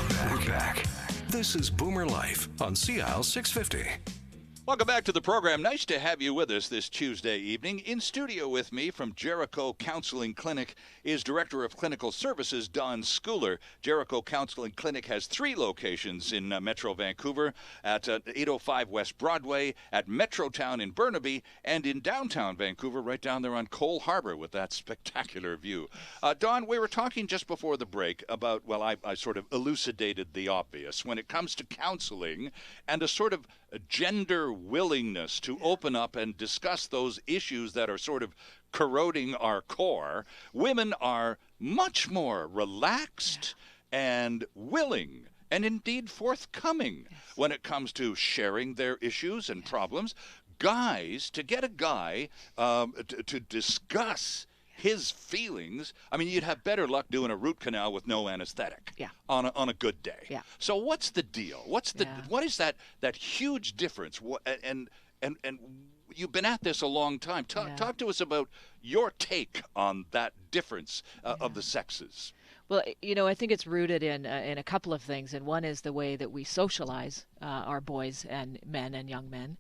Back. This is Boomer Life on CL 650. Welcome back to the program. Nice to have you with us this Tuesday evening. In studio with me from Jericho Counseling Clinic is Director of Clinical Services, Don Schooler. Jericho Counseling Clinic has 3 locations in Metro Vancouver, at 805 West Broadway, at Metrotown in Burnaby, and in downtown Vancouver, right down there on Cole Harbour with that spectacular view. Don, we were talking just before the break about, well, I sort of elucidated the obvious. When it comes to counseling and a sort of a gender willingness to open up and discuss those issues that are sort of corroding our core, women are much more relaxed and willing and indeed forthcoming when it comes to sharing their issues and problems. Guys, to get a guy to discuss his feelings, I mean, you'd have better luck doing a root canal with no anesthetic on a good day. Yeah. So what's the deal? What is that huge difference? And you've been at this a long time. Talk to us about your take on that difference of the sexes. Well, I think it's rooted in a couple of things, and one is the way that we socialize our boys and men and young men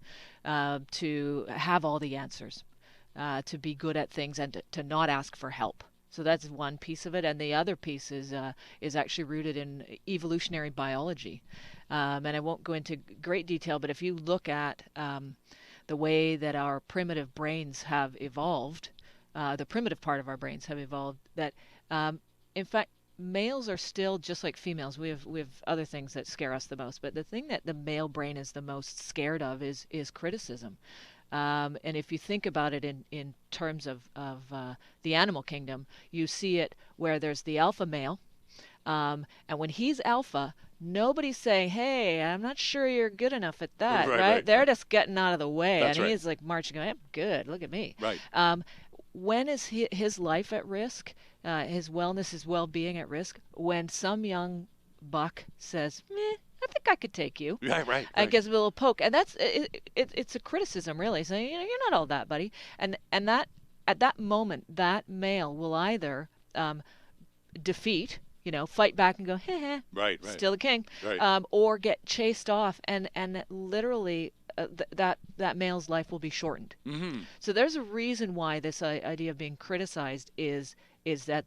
to have all the answers. To be good at things and to not ask for help. So that's one piece of it, and the other piece is actually rooted in evolutionary biology. And I won't go into great detail, but if you look at the way that our primitive brains have evolved, the primitive part of our brains have evolved, that in fact males are still just like females. We have other things that scare us the most, but the thing that the male brain is the most scared of is criticism. And if you think about it in terms of the animal kingdom, you see it where there's the alpha male, and when he's alpha, nobody's saying, "Hey, I'm not sure you're good enough at that." Right? They're just getting out of the way, and he's like marching, going, "I'm good. Look at me." Right. When is his life at risk? His wellness, his well-being at risk? When some young buck says, "Meh, I think I could take you." Right. And gives him a little poke, and that's it's a criticism, really, saying, you're not all that, buddy. And that at that moment, that male will either defeat, fight back and go, heh, right, still the king, right. Or get chased off, and literally that male's life will be shortened. Mm-hmm. So there's a reason why this idea of being criticized is that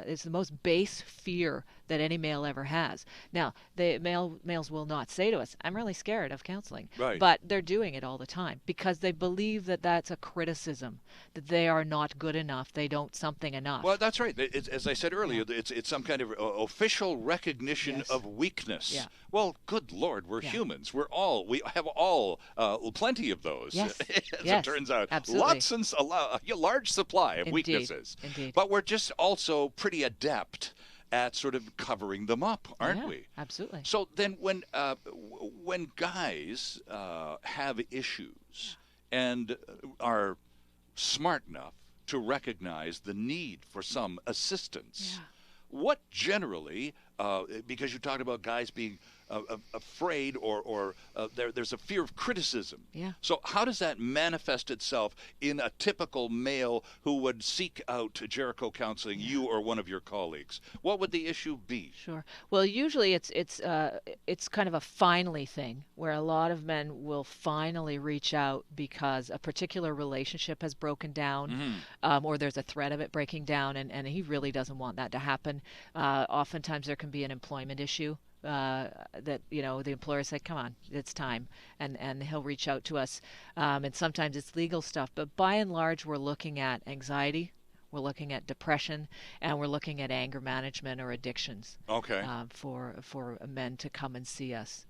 it's the most base fear that any male ever has. Now, the males will not say to us, "I'm really scared of counseling," right. But they're doing it all the time because they believe that that's a criticism, that they are not good enough, they don't something enough. Well, that's right. As I said earlier, it's some kind of official recognition of weakness. Yeah. Well, good Lord, we're humans. We have all plenty of those. Yes. As it turns out, absolutely. Lots and a large supply of weaknesses. Indeed. But we're just also pretty adept at sort of covering them up, aren't we? Absolutely. So then when guys have issues and are smart enough to recognize the need for some assistance, what generally, because you talked about guys being afraid or there's a fear of criticism. Yeah. So how does that manifest itself in a typical male who would seek out Jericho Counseling, you or one of your colleagues? What would the issue be? Sure. Well, usually it's kind of a finally thing where a lot of men will finally reach out because a particular relationship has broken down, or there's a threat of it breaking down, and he really doesn't want that to happen. Oftentimes there can be an employment issue. That the employer said, "Come on, it's time," and he'll reach out to us, and sometimes it's legal stuff, but by and large we're looking at anxiety, we're looking at depression, and we're looking at anger management or addictions. Okay. For men to come and see us.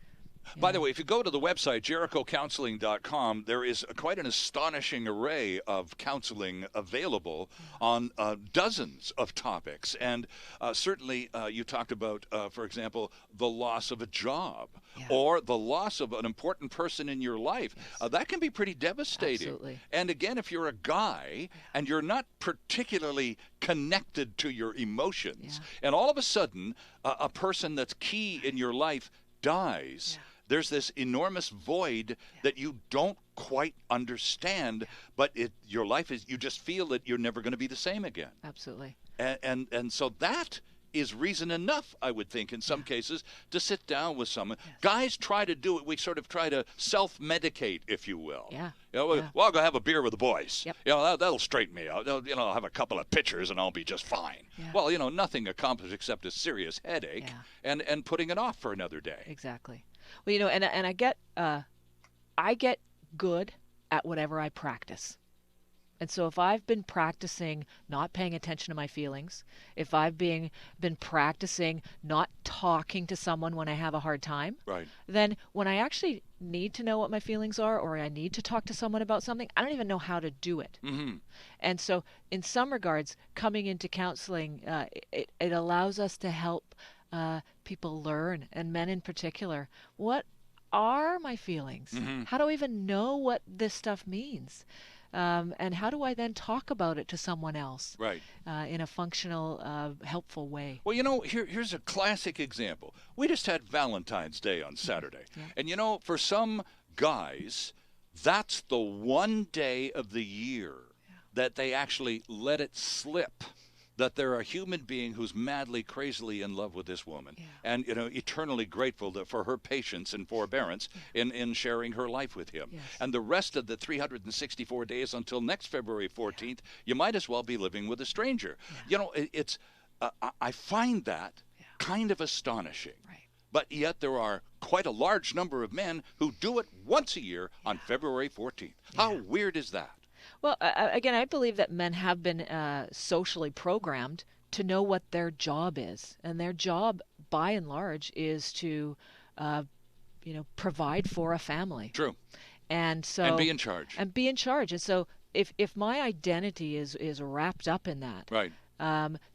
By the way, if you go to the website, JerichoCounseling.com, there is quite an astonishing array of counseling available on dozens of topics. And certainly you talked about, for example, the loss of a job or the loss of an important person in your life. That can be pretty devastating. Absolutely. And again, if you're a guy and you're not particularly connected to your emotions, and all of a sudden a person that's key in your life dies, there's this enormous void that you don't quite understand, but your life is, you just feel that you're never going to be the same again. Absolutely. And so that is reason enough, I would think, in some cases, to sit down with someone. Yes. Guys try to do it. We sort of try to self-medicate, if you will. Yeah. You know, Yeah. well, I'll go have a beer with the boys. Yep. You know, that'll straighten me out. You know, I'll have a couple of pitchers and I'll be just fine. Yeah. Well, you know, nothing accomplished except a serious headache and putting it off for another day. Exactly. Well, you know, and I get good at whatever I practice. And so if I've been practicing not paying attention to my feelings, if I've been practicing not talking to someone when I have a hard time, Right. then when I actually need to know what my feelings are or I need to talk to someone about something, I don't even know how to do it. Mm-hmm. And so in some regards, coming into counseling, it allows us to help people learn, and men in particular, what are my feelings? Mm-hmm. How do I even know what this stuff means? And how do I then talk about it to someone else Right. in a functional, helpful way? Well, you know, here's a classic example. We just had Valentine's Day on Saturday. Yeah. And, you know, for some guys, that's the one day of the year that they actually let it slip that they're a human being who's madly, crazily in love with this woman, and, you know, eternally grateful for her patience and forbearance in sharing her life with him. Yes. And the rest of the 364 days until next February 14th, you might as well be living with a stranger. You know, it's I find that kind of astonishing. Right. But yet there are quite a large number of men who do it once a year on February 14th. How weird is that? Well, again, I believe that men have been socially programmed to know what their job is, and their job, by and large, is to, provide for a family. True. And so And be in charge. And be in charge. And so, if my identity is wrapped up in that, Right.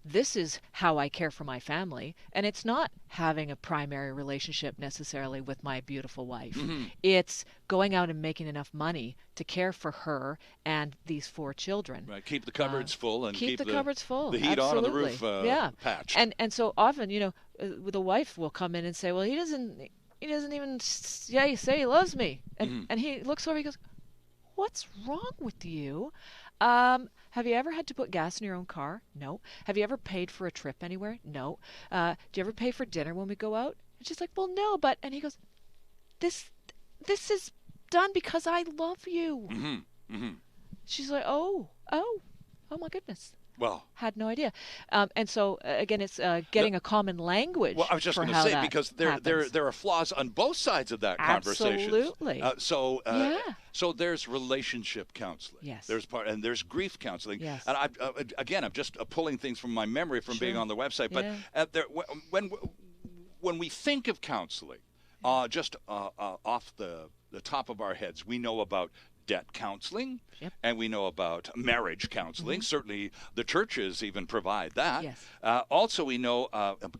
This is how I care for my family, and it's not having a primary relationship necessarily with my beautiful wife. Mm-hmm. It's going out and making enough money to care for her and these 4 children. Right. Keep the cupboards full and keep the cupboards full. the heat Absolutely. on and the roof patched. And so often, you know, the wife will come in and say, "Well, he doesn't even say he loves me," and he looks over, he goes, "What's wrong with you? Have you ever had to put gas in your own car? No. Have you ever paid for a trip anywhere? No. Do you ever pay for dinner when we go out?" And she's like, "Well, no, but," and he goes, This is done because I love you." Mm-hmm. Mm-hmm. She's like, oh my goodness. Well, Had no idea. And so, again, it's getting a common language. well, I was just going to say, because there are flaws on both sides of that conversation. Absolutely. So there's relationship counseling. Yes. And there's grief counseling. Yes. And I'm just pulling things from my memory from being on the website. But when we think of counseling, just off the top of our heads, we know about debt counseling, and we know about marriage counseling. Certainly the churches even provide that. Yes. Also, we know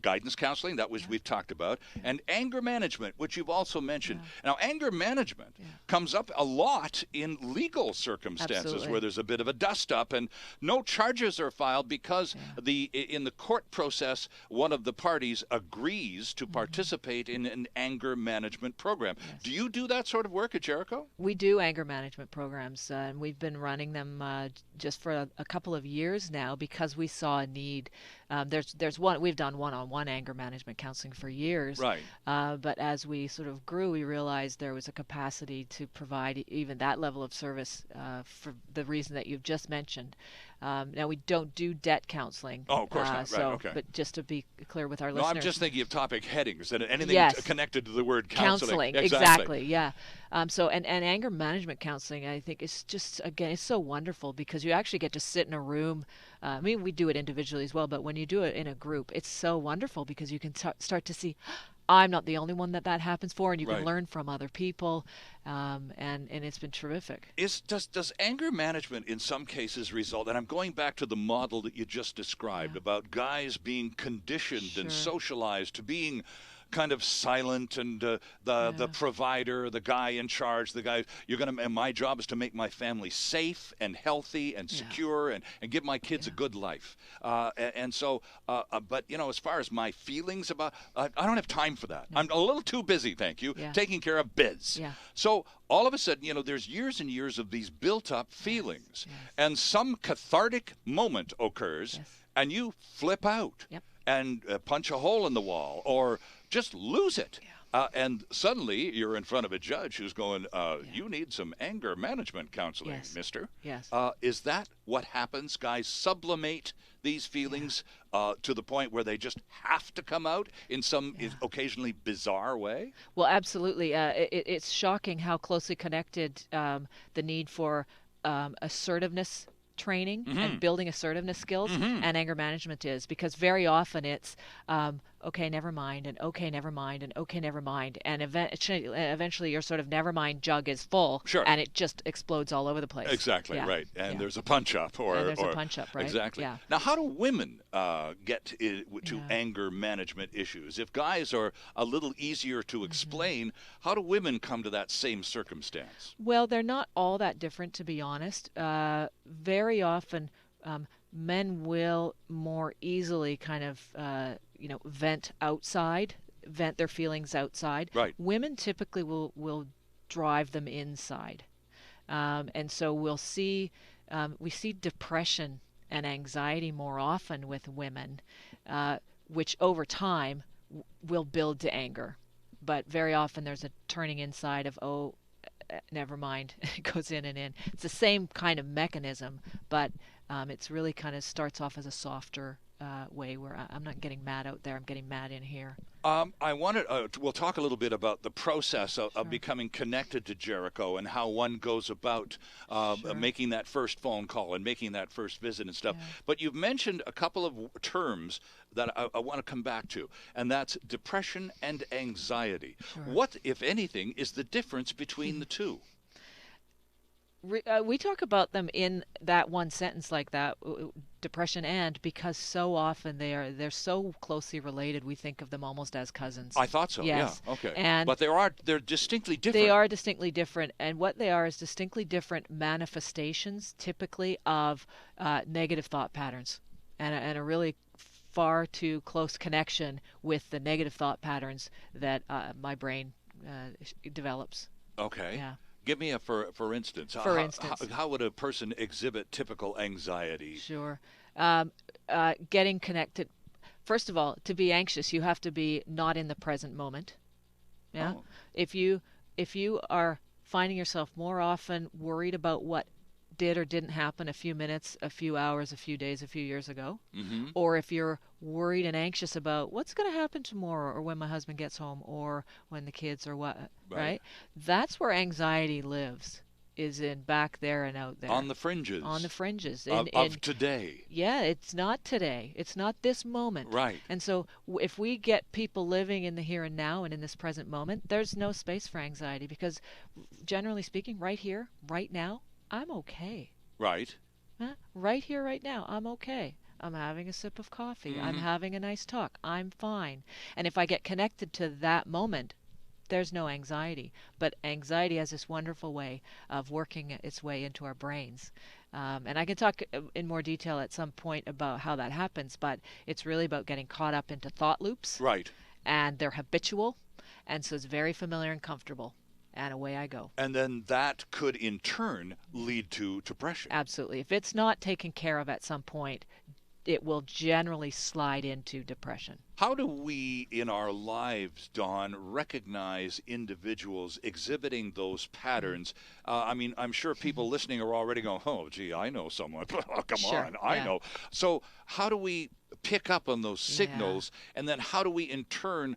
guidance counseling, that we've talked about, and anger management, which you've also mentioned. Now, anger management comes up a lot in legal circumstances. Absolutely. Where there's a bit of a dust-up and no charges are filed because in the court process, one of the parties agrees to participate in an anger management program. Yes. Do you do that sort of work at Jericho? We do anger management programs, and we've been running them just for a couple of years now because we saw a need. There's one, we've done one-on-one anger management counseling for years. Right. But as we sort of grew, we realized there was a capacity to provide even that level of service for the reason that you've just mentioned. Now, we don't do debt counseling. Oh, of course not. Right, okay. But just to be clear with our No, listeners. I'm just thinking of topic headings and anything connected to the word counseling. Exactly, yeah. So anger management counseling, I think, is just, again, it's so wonderful because you actually get to sit in a room. I mean, we do it individually as well, but when you do it in a group, it's so wonderful because you can start to see, I'm not the only one that happens for, and you can learn from other people, and it's been terrific. Does anger management in some cases result, and I'm going back to the model that you just described about guys being conditioned and socialized to being kind of silent and the provider, the guy in charge, the guy, and my job is to make my family safe and healthy and secure and give my kids a good life. But, you know, as far as my feelings about, I don't have time for that. I'm a little too busy, thank you, taking care of biz. Yeah. So all of a sudden, you know, there's years and years of these built-up feelings, and some cathartic moment occurs, and you flip out. Yep. and punch a hole in the wall or just lose it. Yeah. And suddenly you're in front of a judge who's going, you need some anger management counseling, Yes. mister. Yes. Is that what happens? Guys sublimate these feelings to the point where they just have to come out in some occasionally bizarre way? Well, absolutely. It's shocking how closely connected the need for assertiveness training and building assertiveness skills and anger management is, because very often it's okay, never mind, and okay, never mind, and okay, never mind, and eventually your sort of never mind jug is full, Sure. and it just explodes all over the place. Exactly, right. And there's a punch-up. And there's a punch-up, right? Exactly. Yeah. Now, how do women get to anger management issues? If guys are a little easier to explain, how do women come to that same circumstance? Well, they're not all that different, to be honest. Very often, men will more easily kind of, vent their feelings outside. Right. Women typically will drive them inside. And so we see depression and anxiety more often with women, which over time will build to anger. But very often there's a turning inside of, never mind. It goes in and in. It's the same kind of mechanism, but it's really kind of starts off as a softer way where I'm not getting mad out there. I'm getting mad in here. I wanted we'll talk a little bit about the process of becoming connected to Jericho and how one goes about making that first phone call and making that first visit and stuff. Yeah. But you've mentioned a couple of terms that I want to come back to, and that's depression and anxiety. Sure. What, if anything, is the difference between the two? We talk about them in that one sentence like that, depression and, because so often they're so closely related, we think of them almost as cousins. I thought so. Yes. Yeah. Okay. And but they're distinctly different. They are distinctly different, and what they are is distinctly different manifestations, typically, of negative thought patterns, and a really far too close connection with the negative thought patterns that my brain develops. Okay. Yeah. Give me a for instance. For instance. How would a person exhibit typical anxiety? Sure. Getting connected. First of all, to be anxious, you have to be not in the present moment. Yeah. Oh. If you are finding yourself more often worried about what did or didn't happen a few minutes, a few hours, a few days, a few years ago, or if you're worried and anxious about what's going to happen tomorrow or when my husband gets home or when the kids or what, right? That's where anxiety lives, is in back there and out there. On the fringes. On the fringes. Of today. Yeah, it's not today. It's not this moment. Right. And so if we get people living in the here and now and in this present moment, there's no space for anxiety, because generally speaking, right here, right now, I'm okay. Right. Right here, right now, I'm okay. I'm having a sip of coffee. I'm having a nice talk. I'm fine. And if I get connected to that moment, there's no anxiety. But anxiety has this wonderful way of working its way into our brains. And I can talk in more detail at some point about how that happens, but it's really about getting caught up into thought loops. Right. And they're habitual, and so it's very familiar and comfortable. And away I go. And then that could in turn lead to depression. Absolutely. If it's not taken care of at some point, it will generally slide into depression. How do we in our lives, Dawn, recognize individuals exhibiting those patterns? I mean, I'm sure people listening are already going, oh, gee, I know someone. Come Sure, on, I know. So how do we pick up on those signals? Yeah. And then how do we in turn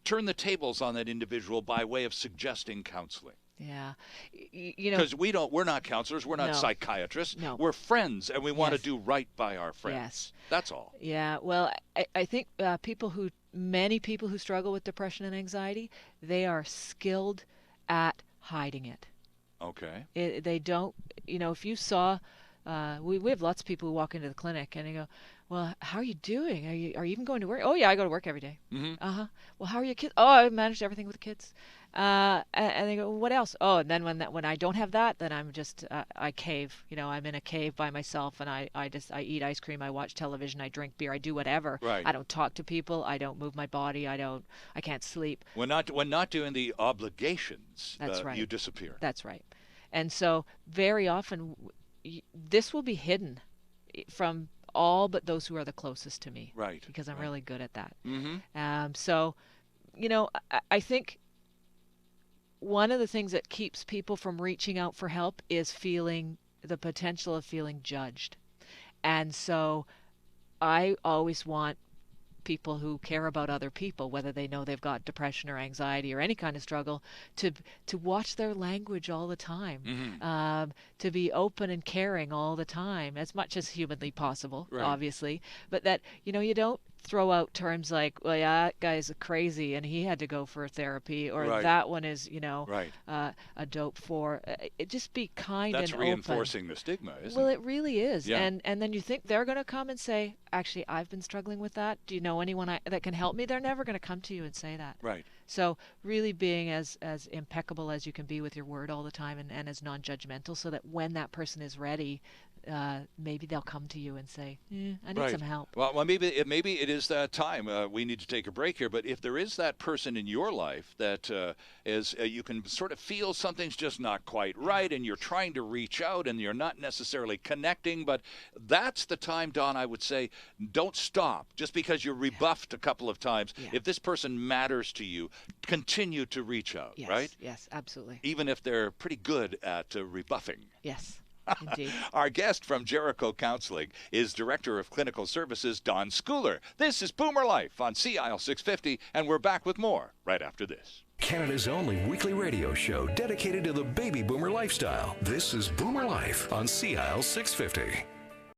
turn the tables on that individual by way of suggesting counseling? Yeah. You know, because we're not counselors, we're not psychiatrists, we're friends, and we want to do right by our friends. Yes. That's all. Yeah. Well, I think many people who struggle with depression and anxiety, they are skilled at hiding it. Okay. They don't, if you saw, we have lots of people who walk into the clinic and they go, well, how are you doing? Are you even going to work? Oh, yeah, I go to work every day. Well, how are your kids? Oh, I managed everything with the kids. And they go, well, what else? Oh, and then when I don't have that, then I'm just I cave. I'm in a cave by myself, and I eat ice cream, I watch television, I drink beer, I do whatever. Right. I don't talk to people, I don't move my body, I can't sleep. When not doing the obligations, That's right. You disappear. That's right. And so very often this will be hidden from all but those who are the closest to me. Right. Because I'm right. really good at that. Mm-hmm. So, you know, I think one of the things that keeps people from reaching out for help is feeling the potential of feeling judged. And so I always want people who care about other people, whether they know they've got depression or anxiety or any kind of struggle, to watch their language all the time, to be open and caring all the time, as much as humanly possible, obviously, but that, you know, you don't throw out terms like, well, yeah, that guy's crazy and he had to go for therapy, or that one is, you know, a dope for. It just be kind and open. That's reinforcing the stigma, isn't it? Well, it really is. Yeah. And then you think they're going to come and say, actually, I've been struggling with that. Do you know anyone that can help me? They're never going to come to you and say that. Right. So really being as impeccable as you can be with your word all the time, and as non-judgmental, so that when that person is ready, maybe they'll come to you and say, I need some help. Well, maybe it is that time. We need to take a break here. But if there is that person in your life that is, you can sort of feel something's just not quite right, and you're trying to reach out, and you're not necessarily connecting, but that's the time, Don, I would say, don't stop. Just because you're rebuffed a couple of times, if this person matters to you, continue to reach out, right? Yes, absolutely. Even if they're pretty good at rebuffing. Yes. Indeed. Our guest from Jericho Counseling is Director of Clinical Services, Don Schooler. This is Boomer Life on CIL 650, and we're back with more right after this. Canada's only weekly radio show dedicated to the baby boomer lifestyle. This is Boomer Life on CIL 650.